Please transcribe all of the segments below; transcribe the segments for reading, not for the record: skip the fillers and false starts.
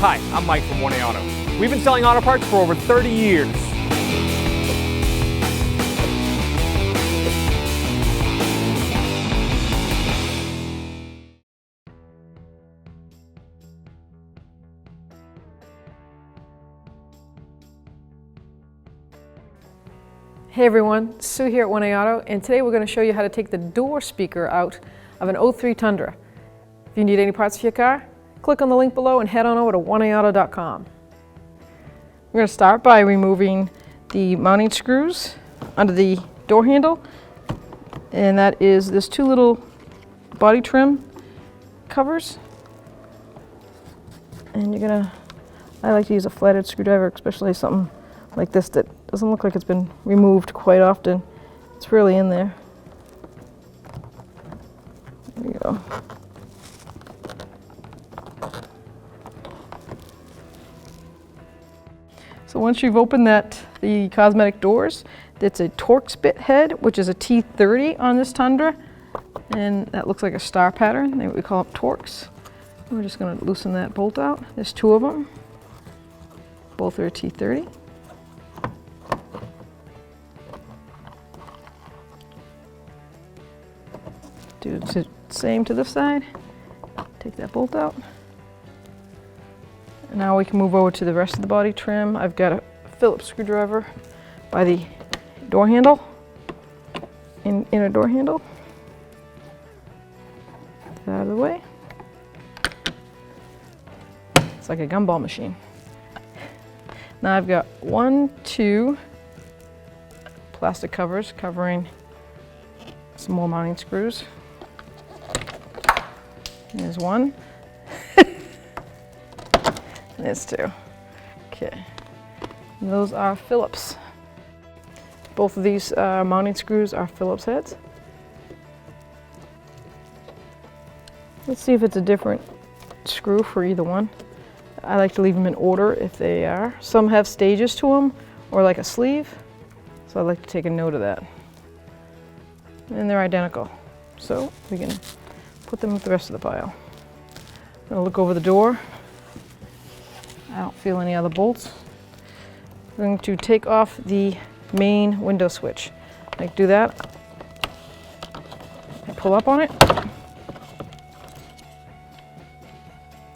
Hi, I'm Mike from 1A Auto. We've been selling auto parts for over 30 years. Hey everyone, Sue here at 1A Auto, and today we're going to show you how to take the door speaker out of an 03 Tundra. If you need any parts for your car, click on the link below and head on over to 1aauto.com. We're going to start by removing the mounting screws under the door handle, and that is this two little body trim covers. And I like to use a flathead screwdriver, especially something like this that doesn't look like it's been removed quite often. It's really in there. There you go. So once you've opened the cosmetic doors, it's a Torx bit head, which is a T30 on this Tundra, and that looks like a star pattern. We call it Torx. We're just going to loosen that bolt out. There's two of them. Both are a T30. Do the same to this side. Take that bolt out. And now we can move over to the rest of the body trim. I've got a Phillips screwdriver by the door handle, inner door handle. Get that out of the way. It's like a gumball machine. Now I've got 2 plastic covers covering some more mounting screws. There's one. There's 2. Okay. And those are Phillips. Both of these mounting screws are Phillips heads. Let's see if it's a different screw for either one. I like to leave them in order if they are. Some have stages to them, or like a sleeve. So I like to take a note of that. And they're identical. So we can put them with the rest of the pile. I'm going to look over the door. I don't feel any other bolts. I'm going to take off the main window switch. I do that. I pull up on it.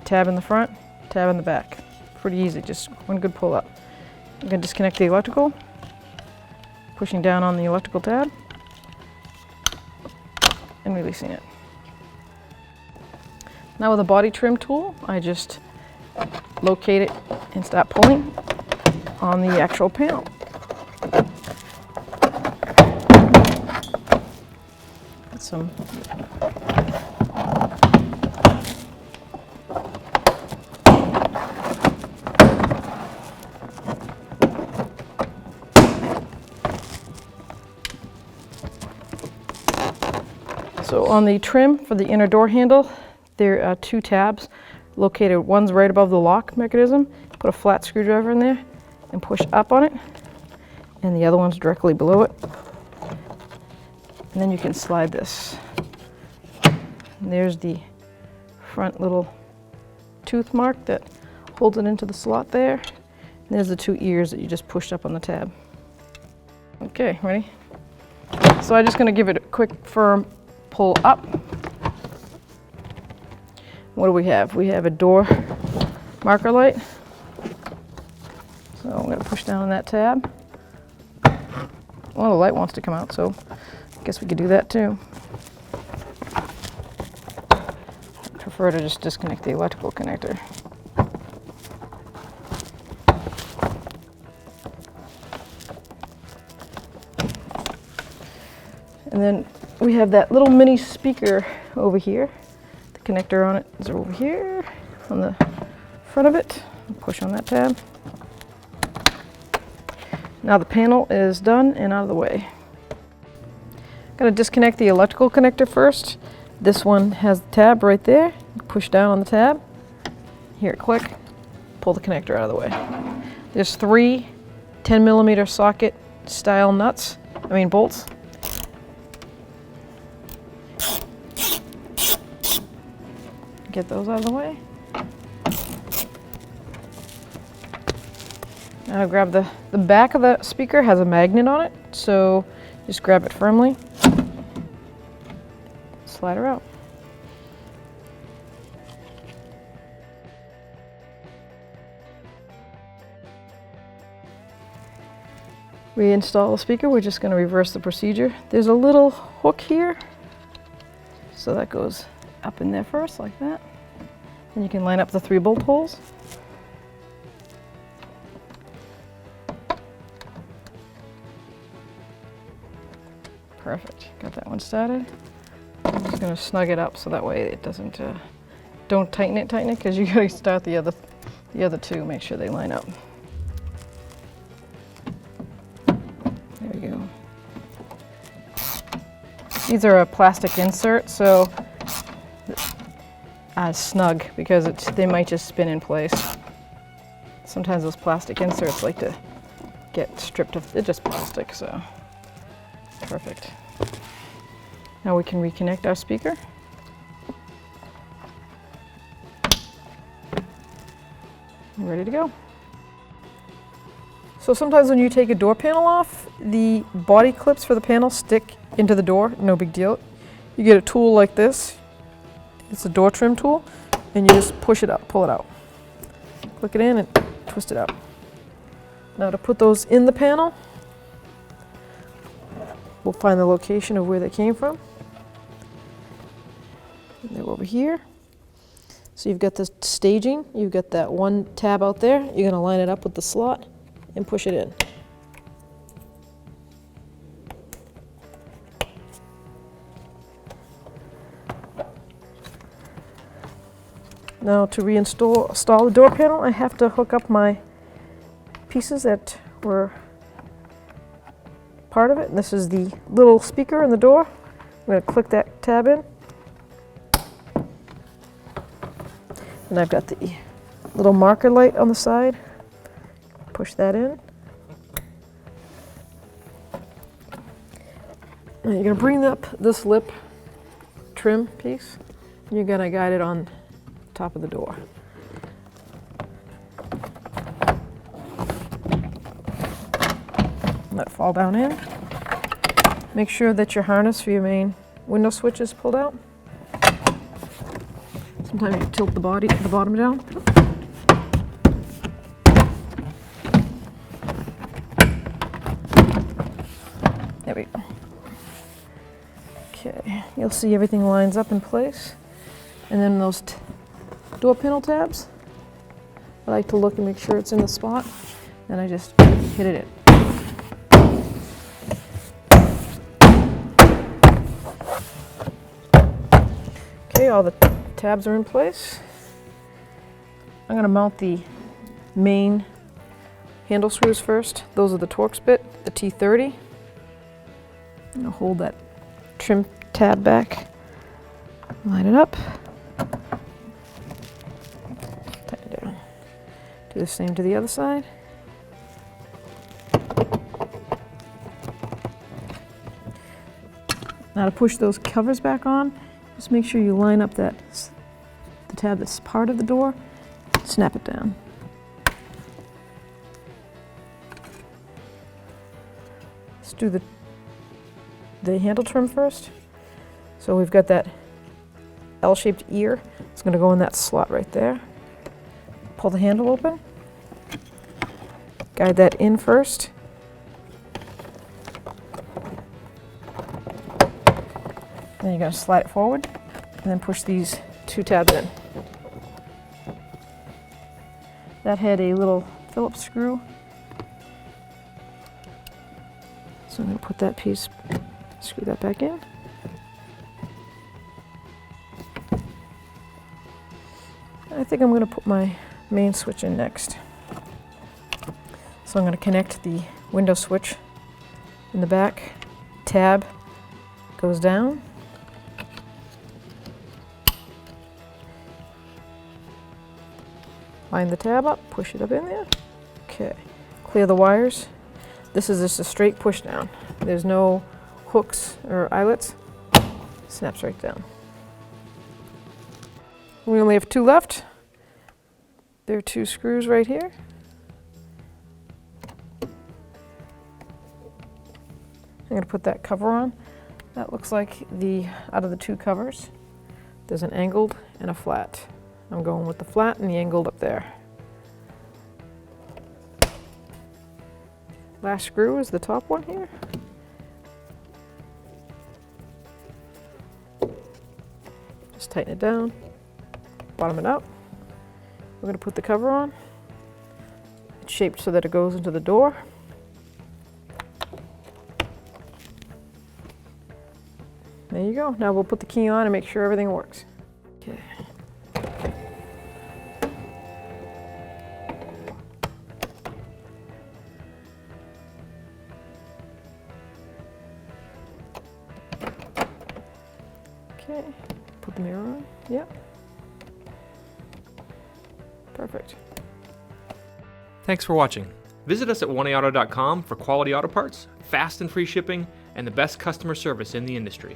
Tab in the front, tab in the back. Pretty easy, just one good pull up. I'm going to disconnect the electrical. Pushing down on the electrical tab and releasing it. Now with a body trim tool, I just locate it and start pulling on the actual panel. Get some So on the trim for the inner door handle, there are 2 tabs located. One's right above the lock mechanism. Put a flat screwdriver in there and push up on it. And the other one's directly below it. And then you can slide this. And there's the front little tooth mark that holds it into the slot there. And there's the 2 ears that you just pushed up on the tab. Okay, ready? So I'm just going to give it a quick firm pull up. What do we have? We have a door marker light. So I'm going to push down on that tab. Well, the light wants to come out, so I guess we could do that too. I prefer to just disconnect the electrical connector. And then we have that little mini speaker over here. The connector on it is over here on the front of it. Push on that tab. Now the panel is done and out of the way. I'm going to disconnect the electrical connector first. This one has the tab right there. Push down on the tab. Hear it click. Pull the connector out of the way. There's 3 10mm socket style bolts. Get those out of the way. Now grab the back of the speaker has a magnet on it, so just grab it firmly, slide her out. Reinstall the speaker, we're just going to reverse the procedure. There's a little hook here, so that goes up in there first like that. And you can line up the 3 bolt holes. Perfect, got that one started. I'm just going to snug it up so that way it doesn't, don't tighten it, because you got to start the other 2, make sure they line up. There we go. These are a plastic insert, so snug, because they might just spin in place. Sometimes those plastic inserts like to get stripped of, they're just plastic, so perfect. Now we can reconnect our speaker. We're ready to go. So sometimes when you take a door panel off, the body clips for the panel stick into the door, no big deal. You get a tool like this, it's a door trim tool, and you just push it up, pull it out. Click it in and twist it out. Now to put those in the panel, we'll find the location of where they came from. And they're over here. So you've got the staging, you've got that one tab out there, you're going to line it up with the slot and push it in. Now to reinstall the door panel, I have to hook up my pieces that were part of it. And this is the little speaker in the door. I'm going to click that tab in. And I've got the little marker light on the side. Push that in. Now you're going to bring up this lip trim piece. And you're going to guide it on top of the door. Let it fall down in. Make sure that your harness for your main window switch is pulled out. Sometimes you tilt the bottom down. There we go. Okay, you'll see everything lines up in place. And then those door panel tabs, I like to look and make sure it's in the spot. Then I just hit it in. Okay, all the tabs are in place. I'm going to mount the main handle screws first. Those are the Torx bit, the T30. I'm going to hold that trim tab back, line it up, tighten it down. Do the same to the other side. Now to push those covers back on, just make sure you line up the tab that's part of the door, snap it down. Let's do the handle trim first. So we've got that L-shaped ear. It's going to go in that slot right there. Pull the handle open. Guide that in first. Then you're going to slide it forward and then push these 2 tabs in. That had a little Phillips screw. So I'm going to put that piece, screw that back in. I think I'm going to put my main switch in next. So I'm going to connect the window switch in the back. Tab goes down. Line the tab up, push it up in there. Okay, clear the wires. This is just a straight push down. There's no hooks or eyelets. Snaps right down. We only have 2 left. There are 2 screws right here. I'm going to put that cover on. That looks like out of the two covers, there's an angled and a flat. I'm going with the flat and the angled up there. Last screw is the top one here. Just tighten it down, bottom it up. We're going to put the cover on. It's shaped so that it goes into the door. There you go. Now we'll put the key on and make sure everything works. Okay. Okay, put the mirror on. Yep. Perfect. Thanks for watching. Visit us at 1AAuto.com for quality auto parts, fast and free shipping, and the best customer service in the industry.